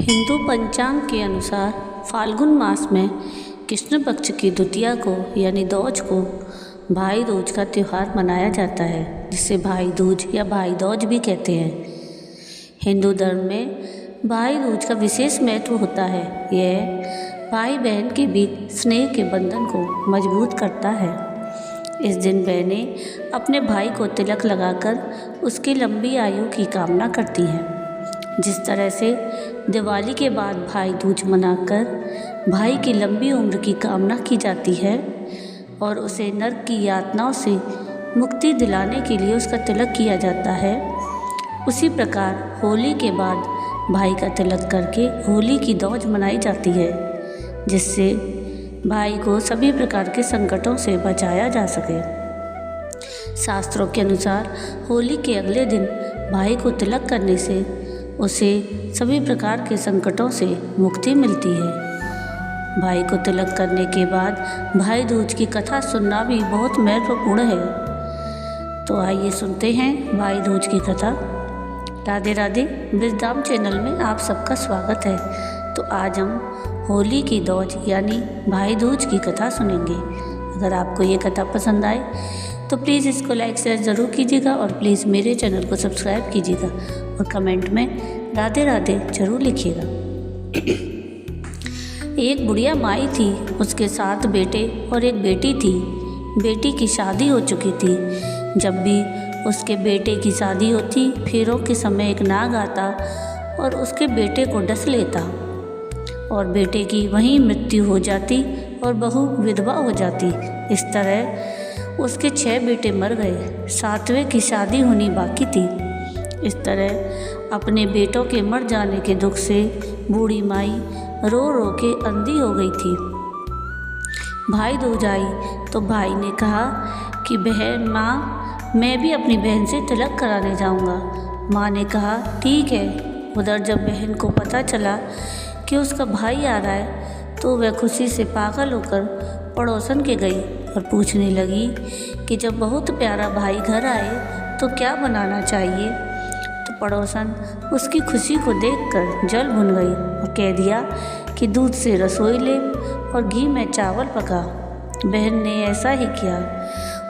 हिंदू पंचांग के अनुसार फाल्गुन मास में कृष्ण पक्ष की द्वितीया को यानी दौज को भाई दूज का त्यौहार मनाया जाता है, जिसे भाई दूज या भाई दूज भी कहते हैं। हिंदू धर्म में भाई दूज का विशेष महत्व होता है। यह भाई बहन के बीच स्नेह के बंधन को मजबूत करता है। इस दिन बहनें अपने भाई को तिलक लगाकर उसकी लंबी आयु की कामना करती हैं। जिस तरह से दिवाली के बाद भाई दूज मनाकर भाई की लंबी उम्र की कामना की जाती है और उसे नरक की यातनाओं से मुक्ति दिलाने के लिए उसका तिलक किया जाता है, उसी प्रकार होली के बाद भाई का तिलक करके होली की दौज मनाई जाती है, जिससे भाई को सभी प्रकार के संकटों से बचाया जा सके। शास्त्रों के अनुसार होली के अगले दिन भाई को तिलक करने से उसे सभी प्रकार के संकटों से मुक्ति मिलती है। भाई को तिलक करने के बाद भाई दूज की कथा सुनना भी बहुत महत्वपूर्ण है। तो आइए सुनते हैं भाई दूज की कथा। राधे राधे, ब्रिजधाम चैनल में आप सबका स्वागत है। तो आज हम होली की दौज यानी भाई दूज की कथा सुनेंगे। अगर आपको ये कथा पसंद आए तो प्लीज़ इसको लाइक शेयर ज़रूर कीजिएगा और प्लीज़ मेरे चैनल को सब्सक्राइब कीजिएगा और कमेंट में राधे राधे ज़रूर लिखिएगा। एक बुढ़िया माई थी, उसके 7 बेटे और एक बेटी थी। बेटी की शादी हो चुकी थी। जब भी उसके बेटे की शादी होती, फेरों के समय एक नाग आता और उसके बेटे को डस लेता और बेटे की वहीं मृत्यु हो जाती और बहू विधवा हो जाती। इस तरह उसके 6 बेटे मर गए। 7वें की शादी होनी बाकी थी। इस तरह अपने बेटों के मर जाने के दुख से बूढ़ी माई रो रो के अंधी हो गई थी। भाई दूज आई तो भाई ने कहा कि बहन माँ, मैं भी अपनी बहन से तिलक कराने जाऊँगा। माँ ने कहा ठीक है। उधर जब बहन को पता चला कि उसका भाई आ रहा है तो वह खुशी से पागल होकर पड़ोसन के गई और पूछने लगी कि जब बहुत प्यारा भाई घर आए तो क्या बनाना चाहिए। तो पड़ोसन उसकी खुशी को देखकर जल भुन गई और कह दिया कि दूध से रसोई ले और घी में चावल पका। बहन ने ऐसा ही किया।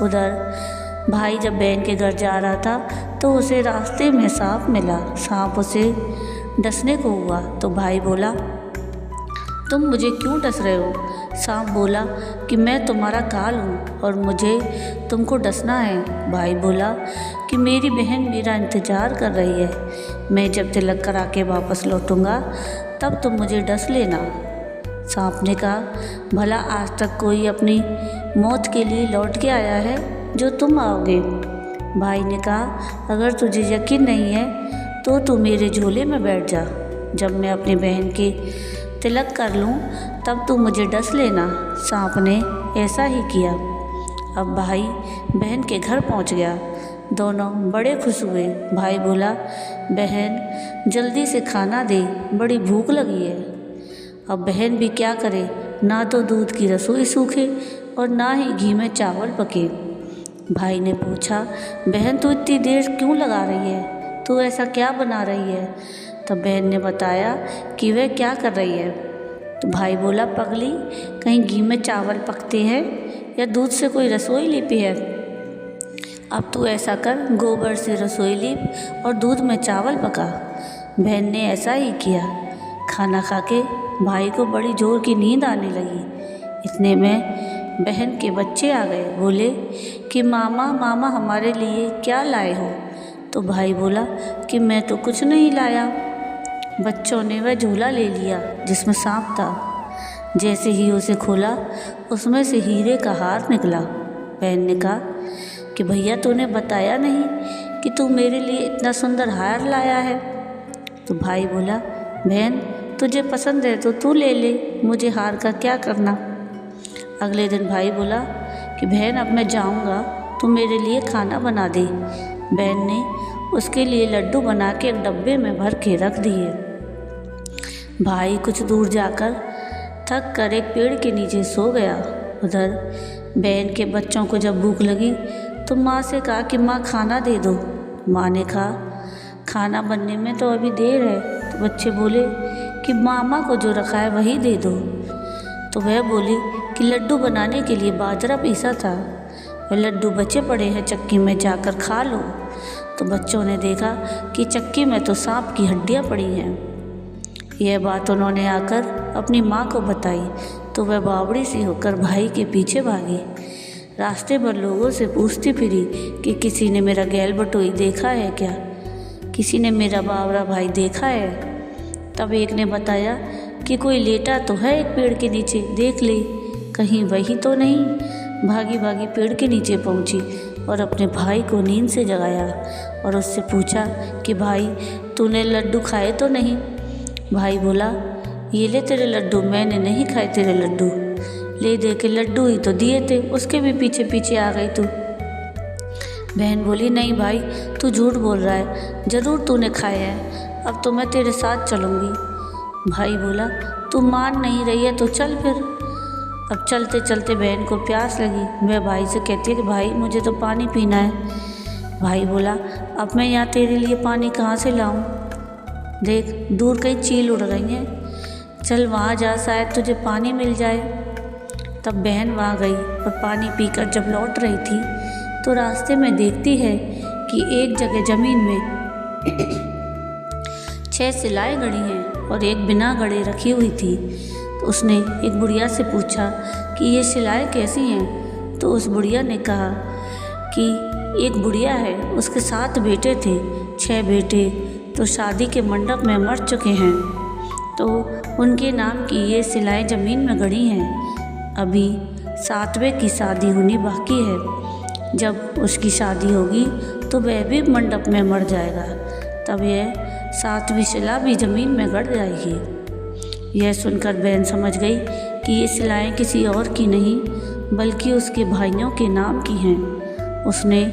उधर भाई जब बहन के घर जा रहा था तो उसे रास्ते में सांप मिला। सांप उसे डसने को हुआ तो भाई बोला, तुम मुझे क्यों डस रहे हो? सांप बोला कि मैं तुम्हारा काल हूँ और मुझे तुमको डसना है। भाई बोला कि मेरी बहन मेरा इंतज़ार कर रही है। मैं जब तिलक करा के वापस लौटूंगा तब तुम मुझे डस लेना। सांप ने कहा, भला आज तक कोई अपनी मौत के लिए लौट के आया है जो तुम आओगे? भाई ने कहा, अगर तुझे यकीन नहीं है तो तू मेरे झोले में बैठ जा। जब मैं अपनी बहन के तिलक कर लूँ तब तू मुझे डस लेना। सांप ने ऐसा ही किया। अब भाई बहन के घर पहुँच गया। दोनों बड़े खुश हुए। भाई बोला, बहन जल्दी से खाना दे, बड़ी भूख लगी है। अब बहन भी क्या करे, ना तो दूध की रसोई सूखे और ना ही घी में चावल पके। भाई ने पूछा, बहन तू इतनी देर क्यों लगा रही है? तू ऐसा क्या बना रही है? तब बहन ने बताया कि वह क्या कर रही है। तो भाई बोला, पगली, कहीं घी में चावल पकते हैं या दूध से कोई रसोई लिपी है? अब तू ऐसा कर, गोबर से रसोई लीप और दूध में चावल पका। बहन ने ऐसा ही किया। खाना खा के भाई को बड़ी जोर की नींद आने लगी। इतने में बहन के बच्चे आ गए। बोले कि मामा मामा हमारे लिए क्या लाए हो? तो भाई बोला कि मैं तो कुछ नहीं लाया। बच्चों ने वह झूला ले लिया जिसमें सांप था। जैसे ही उसे खोला उसमें से हीरे का हार निकला। बहन ने कहा कि भैया तूने बताया नहीं कि तू मेरे लिए इतना सुंदर हार लाया है। तो भाई बोला, बहन तुझे पसंद है तो तू ले ले, मुझे हार का क्या करना। अगले दिन भाई बोला कि बहन अब मैं जाऊंगा, तू मेरे लिए खाना बना दे। बहन ने उसके लिए लड्डू बना के एक डब्बे में भर के रख दिए। भाई कुछ दूर जाकर थक कर एक पेड़ के नीचे सो गया। उधर बहन के बच्चों को जब भूख लगी तो माँ से कहा कि माँ खाना दे दो। माँ ने कहा, खाना बनने में तो अभी देर है। तो बच्चे बोले कि मामा को जो रखा है वही दे दो। तो वह बोली कि लड्डू बनाने के लिए बाजरा पीसा था, वह लड्डू बचे पड़े हैं, चक्की में जाकर खा लो। तो बच्चों ने देखा कि चक्की में तो सांप की हड्डियाँ पड़ी हैं। यह बात उन्होंने आकर अपनी माँ को बताई तो वह बावड़ी सी होकर भाई के पीछे भागी। रास्ते भर लोगों से पूछती फिरी कि किसी ने मेरा गैल बटोई देखा है क्या, किसी ने मेरा बावरा भाई देखा है। तब एक ने बताया कि कोई लेटा तो है एक पेड़ के नीचे, देख ले कहीं वही तो नहीं। भागी भागी पेड़ के नीचे पहुंची और अपने भाई को नींद से जगाया और उससे पूछा कि भाई तूने लड्डू खाए तो नहीं। भाई बोला, ये ले तेरे लड्डू, मैंने नहीं खाए तेरे लड्डू। ले दे के लड्डू ही तो दिए थे, उसके भी पीछे पीछे आ गई तू। बहन बोली, नहीं भाई तू झूठ बोल रहा है, ज़रूर तूने खाए हैं, अब तो मैं तेरे साथ चलूँगी। भाई बोला, तू मान नहीं रही है तो चल फिर। अब चलते चलते बहन को प्यास लगी, वह भाई से कहती है कि भाई मुझे तो पानी पीना है। भाई बोला, अब मैं यहाँ तेरे लिए पानी कहाँ से लाऊं, देख दूर कहीं चील उड़ रही है, चल वहाँ जा, शायद तुझे पानी मिल जाए। तब बहन वहाँ गई और पानी पीकर जब लौट रही थी तो रास्ते में देखती है कि एक जगह ज़मीन में 6 सिलाएँ गड़ी हैं और एक बिना गड़े रखी हुई थी। तो उसने एक बुढ़िया से पूछा कि ये सिलाएँ कैसी हैं। तो उस बुढ़िया ने कहा कि एक बुढ़िया है, उसके 7 बेटे थे, 6 बेटे तो शादी के मंडप में मर चुके हैं, तो उनके नाम की ये सिलाएँ ज़मीन में गड़ी हैं। अभी 7वें की शादी होनी बाकी है, जब उसकी शादी होगी तो वह भी मंडप में मर जाएगा, तब यह 7वीं शिला भी ज़मीन में गड़ जाएगी। यह सुनकर बहन समझ गई कि ये सिलाएँ किसी और की नहीं बल्कि उसके भाइयों के नाम की हैं। उसने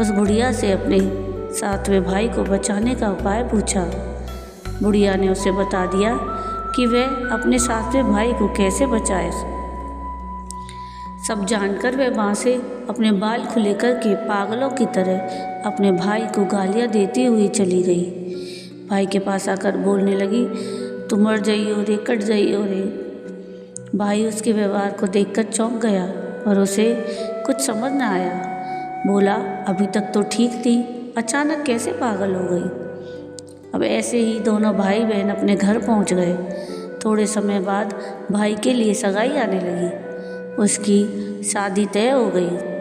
उस बुढ़िया से अपने 7वें भाई को बचाने का उपाय पूछा। बुढ़िया ने उसे बता दिया कि वह अपने 7वें भाई को कैसे बचाए। सब जानकर वह वहाँ से अपने बाल खुले करके पागलों की तरह अपने भाई को गालियाँ देती हुई चली गई। भाई के पास आकर बोलने लगी, तू मर जाइयो रे, कट जाइयो रे। भाई उसके व्यवहार को देखकर चौंक गया और उसे कुछ समझ न आया। बोला, अभी तक तो ठीक थी, अचानक कैसे पागल हो गई। अब ऐसे ही दोनों भाई बहन अपने घर पहुंच गए। थोड़े समय बाद भाई के लिए सगाई आने लगी, उसकी शादी तय हो गई।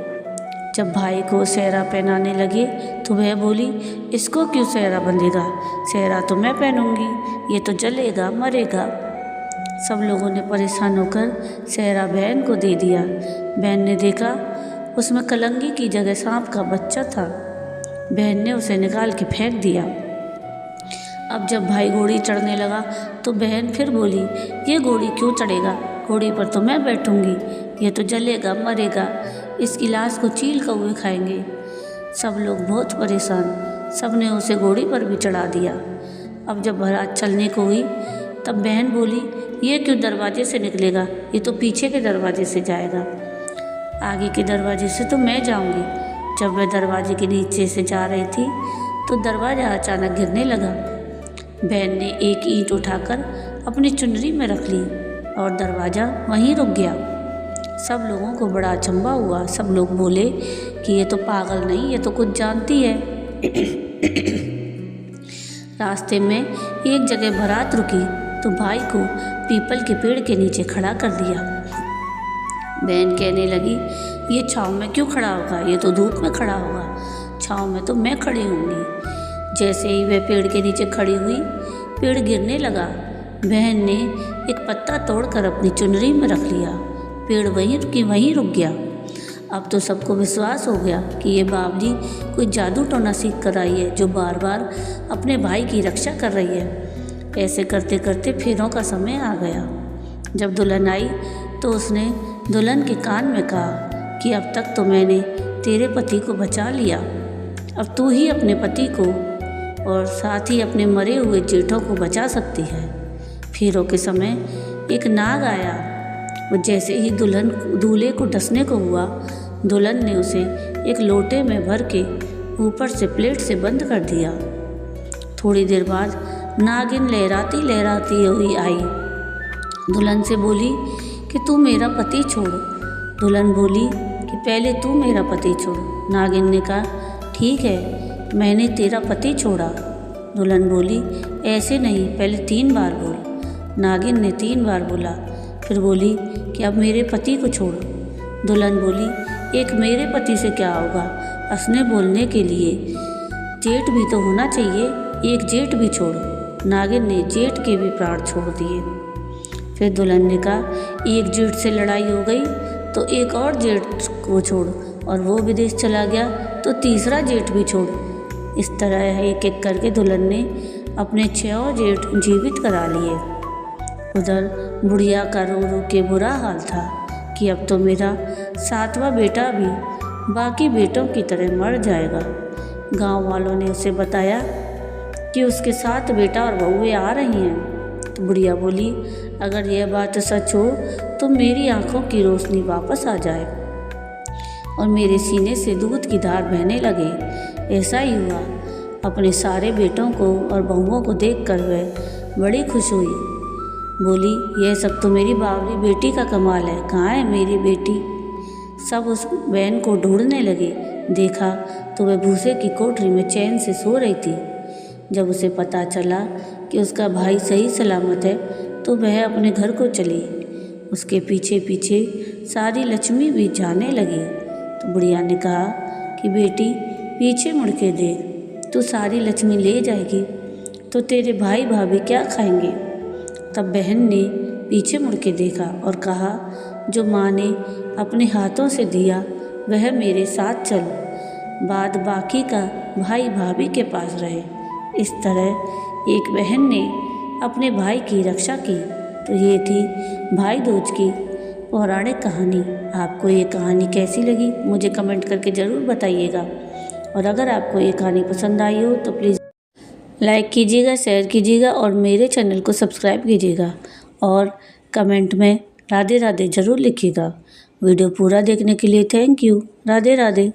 जब भाई को सेहरा पहनाने लगे तो वह बोली, इसको क्यों सेहरा बंधेगा, सेहरा तो मैं पहनूंगी, ये तो जलेगा मरेगा। सब लोगों ने परेशान होकर सेहरा बहन को दे दिया। बहन ने देखा उसमें कलंगी की जगह सांप का बच्चा था। बहन ने उसे निकाल के फेंक दिया। अब जब भाई घोड़ी चढ़ने लगा तो बहन फिर बोली, ये घोड़ी क्यों चढ़ेगा, घोड़ी पर तो मैं बैठूंगी, ये तो जलेगा मरेगा, इसकी लाश को चील कौवे खाएंगे। सब लोग बहुत परेशान, सब ने उसे घोड़ी पर भी चढ़ा दिया। अब जब बारात चलने को हुई तब बहन बोली, ये क्यों दरवाजे से निकलेगा, ये तो पीछे के दरवाजे से जाएगा, आगे के दरवाजे से तो मैं जाऊंगी। जब वह दरवाजे के नीचे से जा रही थी तो दरवाज़ा अचानक गिरने लगा। बहन ने एक ईंट उठाकर अपनी चुनरी में रख ली और दरवाज़ा वहीं रुक गया। सब लोगों को बड़ा अचंभा हुआ। सब लोग बोले कि ये तो पागल नहीं, ये तो कुछ जानती है। रास्ते में एक जगह बारात रुकी तो भाई को पीपल के पेड़ के नीचे खड़ा कर दिया। बहन कहने लगी, ये छाँव में क्यों खड़ा होगा, ये तो धूप में खड़ा होगा, छाँव में तो मैं खड़ी होंगी। जैसे ही वह पेड़ के नीचे खड़ी हुई, पेड़ गिरने लगा। बहन ने एक पत्ता तोड़कर अपनी चुनरी में रख लिया, पेड़ वहीं रुक गया। अब तो सबको विश्वास हो गया कि ये बावली कोई जादू टोना सीख कर आई है, जो बार बार अपने भाई की रक्षा कर रही है। ऐसे करते करते फेरों का समय आ गया। जब दुल्हन आई तो उसने दुल्हन के कान में कहा कि अब तक तो मैंने तेरे पति को बचा लिया, अब तू ही अपने पति को और साथ ही अपने मरे हुए जेठों को बचा सकती है। फेरों के समय एक नाग आया। वो जैसे ही दूल्हे को डसने को हुआ, दुल्हन ने उसे एक लोटे में भर के ऊपर से प्लेट से बंद कर दिया। थोड़ी देर बाद नागिन लहराती लहराती हुई आई। दुल्हन से बोली कि तू मेरा पति छोड़। दुल्हन बोली कि पहले तू मेरा पति छोड़। नागिन ने कहा ठीक है, मैंने तेरा पति छोड़ा। दुल्हन बोली ऐसे नहीं, पहले 3 बार बोल। नागिन ने 3 बार बोला, फिर बोली कि अब मेरे पति को छोड़। दुल्हन बोली एक मेरे पति से क्या होगा, हंसने बोलने के लिए जेठ भी तो होना चाहिए, एक जेठ भी छोड़। नागिन ने जेठ के भी प्राण छोड़ दिए। फिर दुल्हन ने कहा एक जेठ से लड़ाई हो गई तो एक और जेठ को छोड़, और वो विदेश चला गया तो तीसरा जेठ भी छोड़। इस तरह एक एक करके दुल्हन ने अपने 6 जेठ जीवित करा लिए। उधर बुढ़िया का रो रो के बुरा हाल था कि अब तो मेरा 7वां बेटा भी बाकी बेटों की तरह मर जाएगा। गांव वालों ने उसे बताया कि उसके 7 बेटा और बहुएं आ रही हैं। तो बुढ़िया बोली अगर यह बात सच हो तो मेरी आंखों की रोशनी वापस आ जाए और मेरे सीने से दूध की धार बहने लगे। ऐसा ही हुआ। अपने सारे बेटों को और बहुओं को देखकर वह बड़ी खुश हुई। बोली यह सब तो मेरी बावली बेटी का कमाल है, कहाँ है मेरी बेटी। सब उस बहन को ढूंढने लगे। देखा तो वह भूसे की कोठरी में चैन से सो रही थी। जब उसे पता चला कि उसका भाई सही सलामत है तो वह अपने घर को चली। उसके पीछे पीछे सारी लक्ष्मी भी जाने लगी। तो बुढ़िया ने कहा कि बेटी पीछे मुड़ के देख, तू सारी लक्ष्मी ले जाएगी तो तेरे भाई भाभी क्या खाएंगे। तब बहन ने पीछे मुड़ के देखा और कहा जो माँ ने अपने हाथों से दिया वह मेरे साथ चल, बाद बाकी का भाई भाभी के पास रहे। इस तरह एक बहन ने अपने भाई की रक्षा की। तो ये थी भाई दूज की पौराणिक कहानी। आपको ये कहानी कैसी लगी मुझे कमेंट करके ज़रूर बताइएगा, और अगर आपको ये कहानी पसंद आई हो तो प्लीज़ लाइक कीजिएगा, शेयर कीजिएगा और मेरे चैनल को सब्सक्राइब कीजिएगा और कमेंट में राधे राधे ज़रूर लिखिएगा। वीडियो पूरा देखने के लिए थैंक यू। राधे राधे।